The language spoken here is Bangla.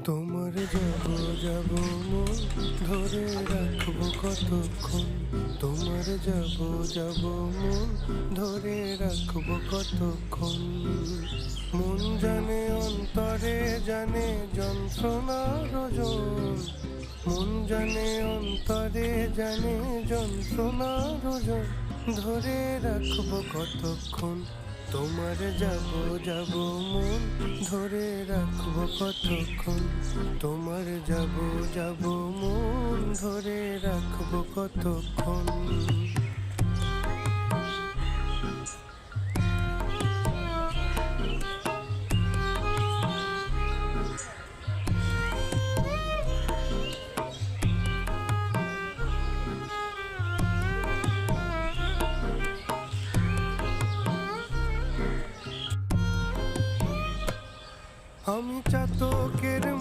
তোমার যাব যাব মন ধরে রাখবো কতক্ষণ। তোমার যাব যাব মন ধরে রাখবো কতক্ষণ। মন জানে অন্তরে জানে যন্ত্রণার ওজন। মন জানে অন্তরে জানে যন্ত্রণার ওজন। ধরে রাখবো কতক্ষণ। তোমার যাব যাব মন ধরে রাখবো কতক্ষণ। তোমার যাব যাব মন ধরে রাখবো কতক্ষণ। আমি চাতকের